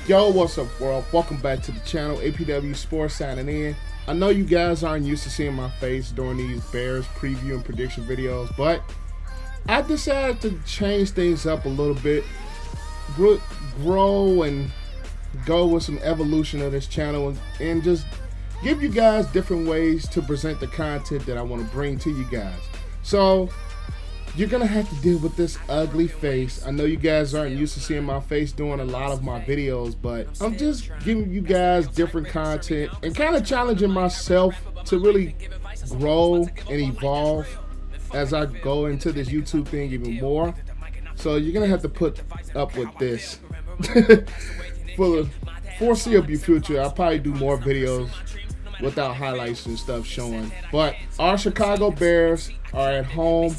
Yo, what's up, world? Welcome back to the channel. APW Sports signing in. I know you guys aren't used to seeing my face during these Bears preview and prediction videos, but I decided to change things up a little bit, grow and go with some evolution of this channel and just give you guys different ways to present the content that I want to bring to you guys. So you're gonna have to deal with this ugly face. I know you guys aren't used to seeing my face doing a lot of my videos, but I'm just giving you guys different content and kind of challenging myself to really grow and evolve as I go into this YouTube thing even more. So you're gonna have to put up with this for the foreseeable future. I'll probably do more videos without highlights and stuff showing. But our Chicago Bears are at home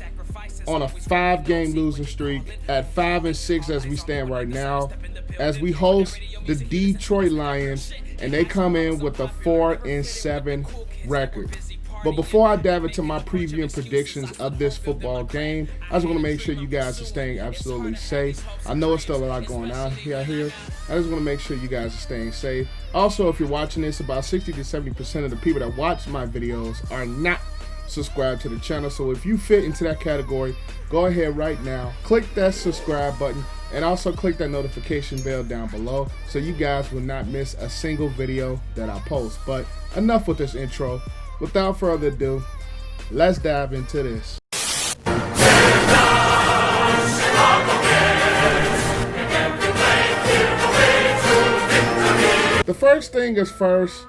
on a 5-game losing streak at 5-6 as we stand right now, as we host the Detroit Lions, and they come in with a 4-7 record. But before I dive into my preview and predictions of this football game, I just want to make sure you guys are staying absolutely safe. I know it's still a lot going on here. I just want to make sure you guys are staying safe. Also, if you're watching this, about 60 to 70% of the people that watch my videos are not subscribe to the channel. So if you fit into that category, go ahead right now, click that subscribe button, and also click that notification bell down below so you guys will not miss a single video that I post. But enough with this intro. Without further ado, let's dive into this. The first thing is first,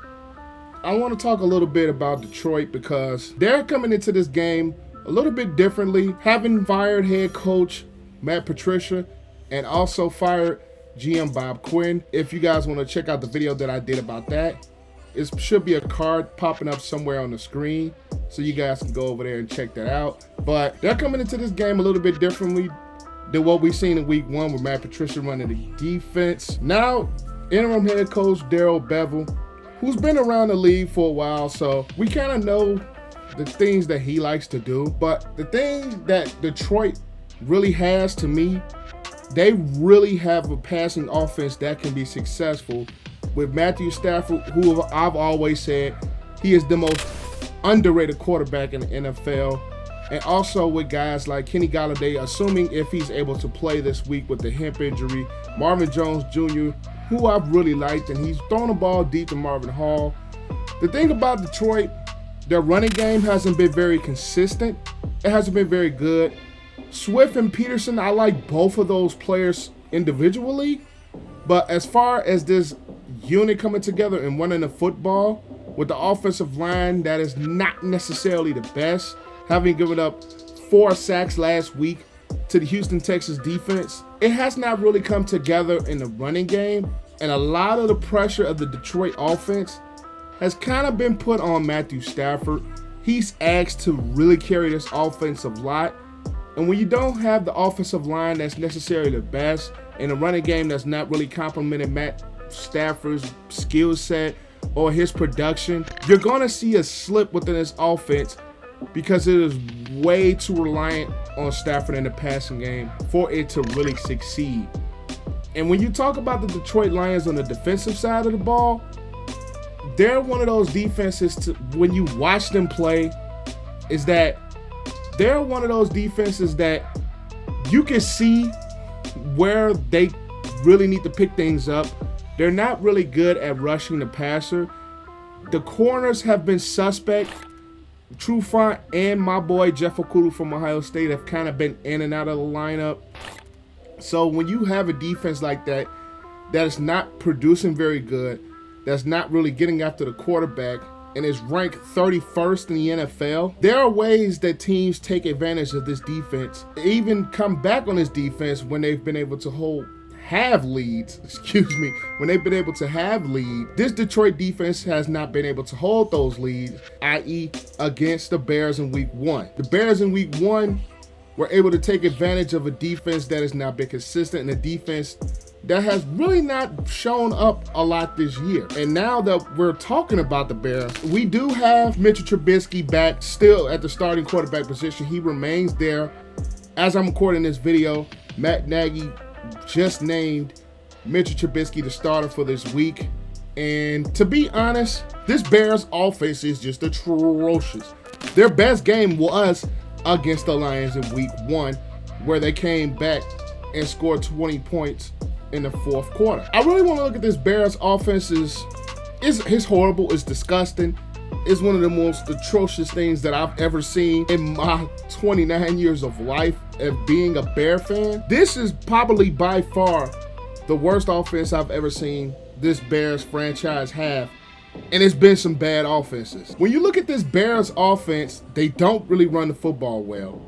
I want to talk a little bit about Detroit because they're coming into this game a little bit differently, having fired head coach Matt Patricia and also fired GM Bob Quinn. If you guys want to check out the video that I did about that, it should be a card popping up somewhere on the screen, so you guys can go over there and check that out. But they're coming into this game a little bit differently than what we've seen in week 1 with Matt Patricia running the defense. Now, interim head coach Darrell Bevell, who's been around the league for a while, so we kind of know the things that he likes to do. But the thing that Detroit really has, to me, they really have a passing offense that can be successful with Matthew Stafford, who I've always said he is the most underrated quarterback in the NFL. And also with guys like Kenny Golladay, assuming if he's able to play this week with the hip injury, Marvin Jones Jr., who I've really liked, and he's throwing the ball deep to Marvin Hall. The thing about Detroit, their running game hasn't been very consistent. It hasn't been very good. Swift and Peterson, I like both of those players individually, but as far as this unit coming together and running the football with the offensive line that is not necessarily the best, having given up 4 sacks last week to the Houston Texans defense, it has not really come together in the running game, and a lot of the pressure of the Detroit offense has kind of been put on Matthew Stafford. He's asked to really carry this offensive lot, and when you don't have the offensive line that's necessarily the best and a running game that's not really complimenting Matt Stafford's skill set or his production, you're going to see a slip within this offense because it is way too reliant on Stafford in the passing game for it to really succeed. And when you talk about the Detroit Lions on the defensive side of the ball, they're one of those defenses to, when you watch them play, is that they're one of those defenses that you can see where they really need to pick things up. They're not really good at rushing the passer. The corners have been suspect. Trufant and my boy Jeff Okudah from Ohio State have kind of been in and out of the lineup. So when you have a defense like that, that is not producing very good, that's not really getting after the quarterback, and is ranked 31st in the NFL, there are ways that teams take advantage of this defense, even come back on this defense when they've been able to have leads. When they've been able to have lead. This Detroit defense has not been able to hold those leads, i.e. against the Bears in week 1. The Bears in week 1 were able to take advantage of a defense that has not been consistent, and a defense that has really not shown up a lot this year. And now that we're talking about the Bears, we do have Mitchell Trubisky back still at the starting quarterback position. He remains there. As I'm recording this video, Matt Nagy just named Mitchell Trubisky the starter for this week. And to be honest, this Bears offense is just atrocious. Their best game was against the Lions in week 1, where they came back and scored 20 points in the fourth quarter. I really want to look at this Bears offense. It's horrible. It's disgusting. It's one of the most atrocious things that I've ever seen in my 29 years of life of being a Bear fan. This is probably by far the worst offense I've ever seen this Bears franchise have. And it's been some bad offenses. When you look at this Bears offense, they don't really run the football well.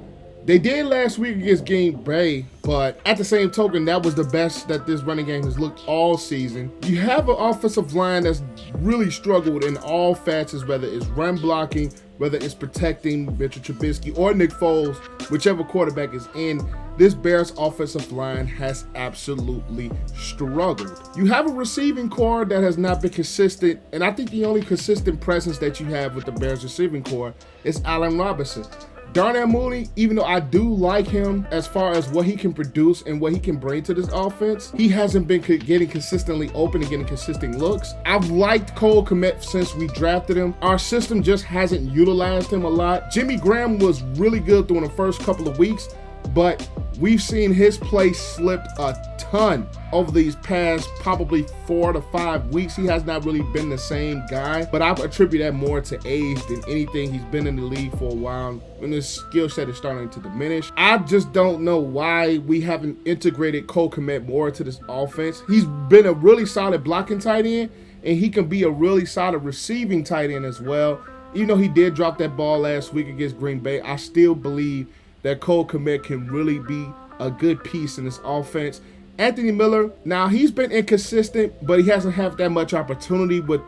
They did last week against Green Bay, but at the same token, that was the best that this running game has looked all season. You have an offensive line that's really struggled in all facets, whether it's run blocking, whether it's protecting Mitchell Trubisky or Nick Foles, whichever quarterback is in. This Bears offensive line has absolutely struggled. You have a receiving core that has not been consistent, and I think the only consistent presence that you have with the Bears receiving core is Allen Robinson. Darnell Mooney, even though I do like him as far as what he can produce and what he can bring to this offense, he hasn't been getting consistently open and getting consistent looks. I've liked Cole Kmet since we drafted him. Our system just hasn't utilized him a lot. Jimmy Graham was really good during the first couple of weeks, but we've seen his play slipped a ton over these past probably 4 to 5 weeks. He has not really been the same guy, but I attribute that more to age than anything. He's been in the league for a while and his skill set is starting to diminish. I just don't know why we haven't integrated Cole Kmet more to this offense. He's been a really solid blocking tight end, and he can be a really solid receiving tight end as well. Even though he did drop that ball last week against Green Bay, I still believe that Cole Kmet can really be a good piece in this offense. Anthony Miller, now he's been inconsistent, but he hasn't had that much opportunity with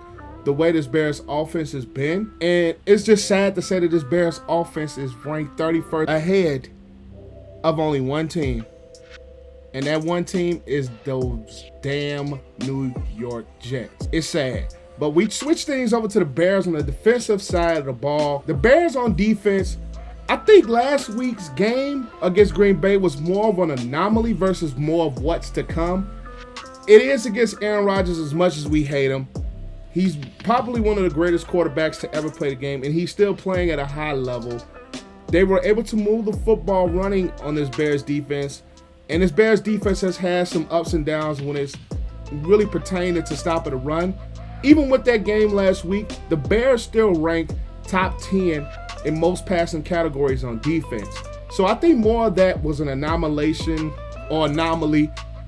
the way this Bears offense has been. And it's just sad to say that this Bears offense is ranked 31st ahead of only one team. And that one team is those damn New York Jets. It's sad. But we switch things over to the Bears on the defensive side of the ball. The Bears on defense, I think last week's game against Green Bay was more of an anomaly versus more of what's to come. It is against Aaron Rodgers as much as we hate him. He's probably one of the greatest quarterbacks to ever play the game, and he's still playing at a high level. They were able to move the football running on this Bears defense, and this Bears defense has had some ups and downs when it's really pertaining to stopping the run. Even with that game last week, the Bears still ranked top 10 in most passing categories on defense. So I think more of that was an anomaly,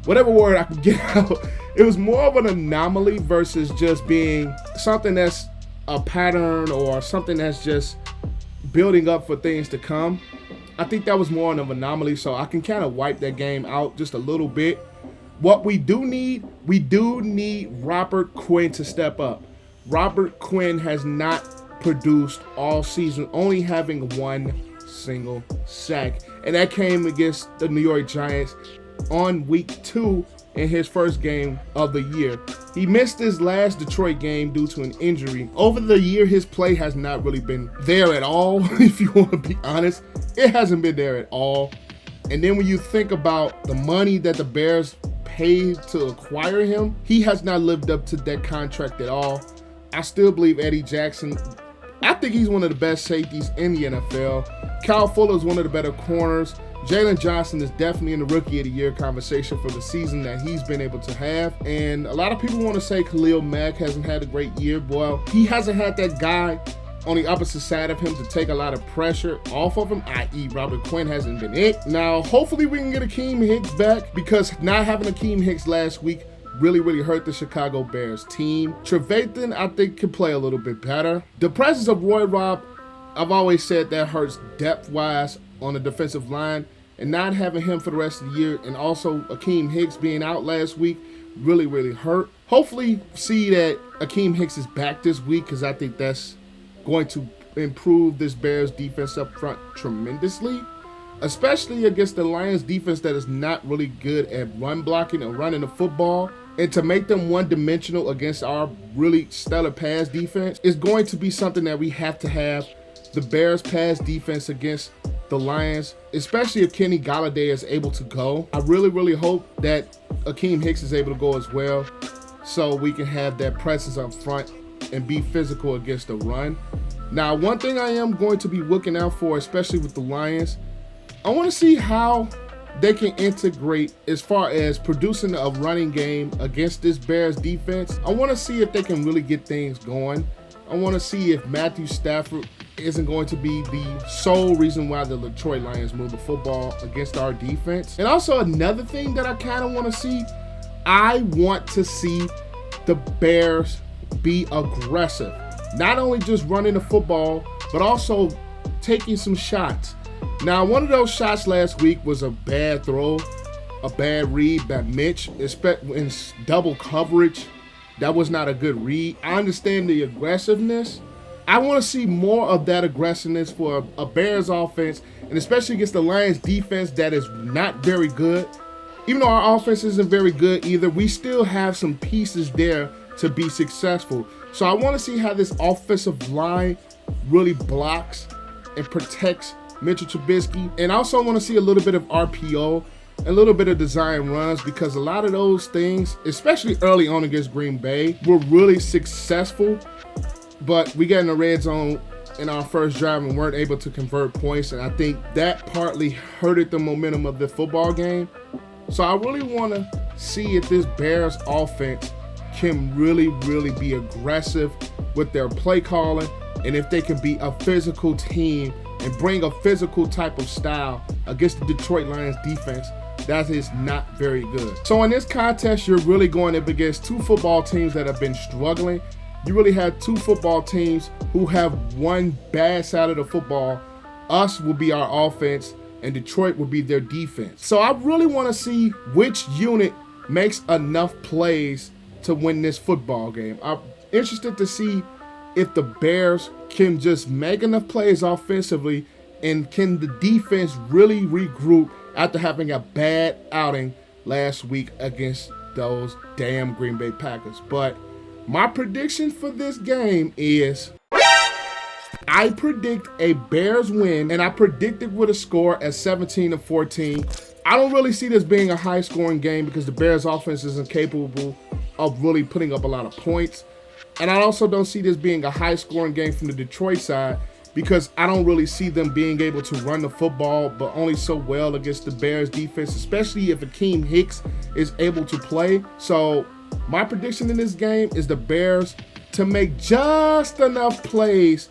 whatever word I could get out. It was more of an anomaly versus just being something that's a pattern or something that's just building up for things to come. I think that was more of an anomaly, so I can kind of wipe that game out just a little bit. What we do need Robert Quinn to step up. Robert Quinn has not produced all season, only having one single sack, and that came against the New York Giants on week 2 in his first game of the year. He missed his last Detroit game due to an injury. Over the year, his play has not really been there at all. If you want to be honest, it hasn't been there at all. And then when you think about the money that the Bears paid to acquire him, he has not lived up to that contract at all. I still believe Eddie Jackson, I think he's one of the best safeties in the NFL. Kyle Fuller is one of the better corners. Jalen Johnson is definitely in the Rookie of the Year conversation for the season that he's been able to have. And a lot of people want to say Khalil Mack hasn't had a great year. Well, he hasn't had that guy on the opposite side of him to take a lot of pressure off of him, i.e. Robert Quinn hasn't been it. Now, hopefully we can get Akeem Hicks back, because not having Akeem Hicks last week really hurt the Chicago Bears team. Trevathan, I think, can play a little bit better. The presence of Roy Robb, I've always said that hurts depth-wise on the defensive line, and not having him for the rest of the year, and also Akeem Hicks being out last week really hurt. Hopefully see that Akeem Hicks is back this week, because I think that's going to improve this Bears defense up front tremendously, especially against the Lions defense that is not really good at run blocking and running the football. And to make them one-dimensional against our really stellar pass defense is going to be something that we have to have. The Bears pass defense against the Lions, especially if Kenny Golladay is able to go. I really hope that Akeem Hicks is able to go as well, so we can have that presence up front and be physical against the run. Now, one thing I am going to be looking out for, especially with the Lions, I want to see how they can integrate as far as producing a running game against this Bears defense. I want to see if they can really get things going. I want to see if Matthew Stafford isn't going to be the sole reason why the Detroit Lions move the football against our defense. And also another thing that I kind of want to see, I want to see the Bears be aggressive. Not only just running the football, but also taking some shots. Now, one of those shots last week was a bad throw, a bad read by Mitch, in double coverage. That was not a good read. I understand the aggressiveness. I want to see more of that aggressiveness for a Bears offense, and especially against the Lions defense that is not very good. Even though our offense isn't very good either, we still have some pieces there to be successful. So I want to see how this offensive line really blocks and protects Mitchell Trubisky. And I also want to see a little bit of RPO, a little bit of design runs, because a lot of those things, especially early on against Green Bay, were really successful. But we got in the red zone in our first drive and weren't able to convert points. And I think that partly hurted the momentum of the football game. So I really want to see if this Bears offense can really be aggressive with their play calling, and if they can be a physical team and bring a physical type of style against the Detroit Lions defense that is not very good. So in this contest, you're really going up against two football teams that have been struggling. You really have two football teams who have one bad side of the football. Us will be our offense, and Detroit will be their defense. So I really want to see which unit makes enough plays to win this football game. I'm interested to see if the Bears can just make enough plays offensively, and can the defense really regroup after having a bad outing last week against those damn Green Bay Packers. But my prediction for this game is I predict a Bears win, and I predict it with a score at 17-14. I don't really see this being a high-scoring game because the Bears offense isn't capable of really putting up a lot of points. And I also don't see this being a high-scoring game from the Detroit side because I don't really see them being able to run the football, but only so well against the Bears defense, especially if Akeem Hicks is able to play. So my prediction in this game is the Bears to make just enough plays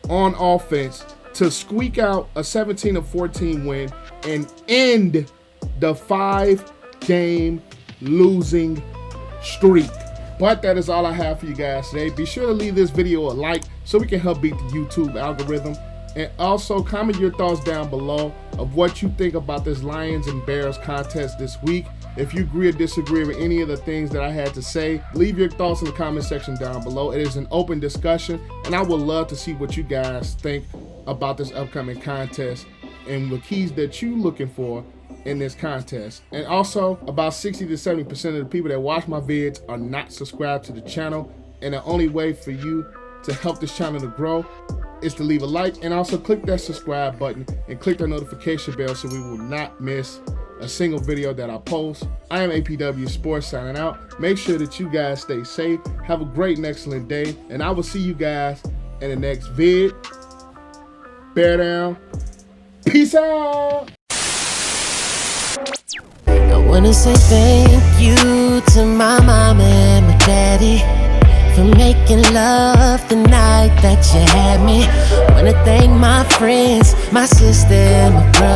on offense to squeak out a 17-14 win and end the 5-game losing streak. But that is all I have for you guys today. Be sure to leave this video a like so we can help beat the YouTube algorithm. And also comment your thoughts down below of what you think about this Lions and Bears contest this week. If you agree or disagree with any of the things that I had to say, leave your thoughts in the comment section down below. It is an open discussion, and I would love to see what you guys think about this upcoming contest and the keys that you're looking for in this contest. And also, about 60 to 70% of the people that watch my vids are not subscribed to the channel, and the only way for you to help this channel to grow is to leave a like, and also click that subscribe button and click the notification bell so we will not miss a single video that I post. I am APW Sports signing out. Make sure that you guys stay safe. Have a great and excellent day, and I will see you guys in the next vid. Bear down. Peace out. I wanna say thank you to my mom and my daddy for making love the night that you had me. Wanna thank my friends, my sister, and my brother.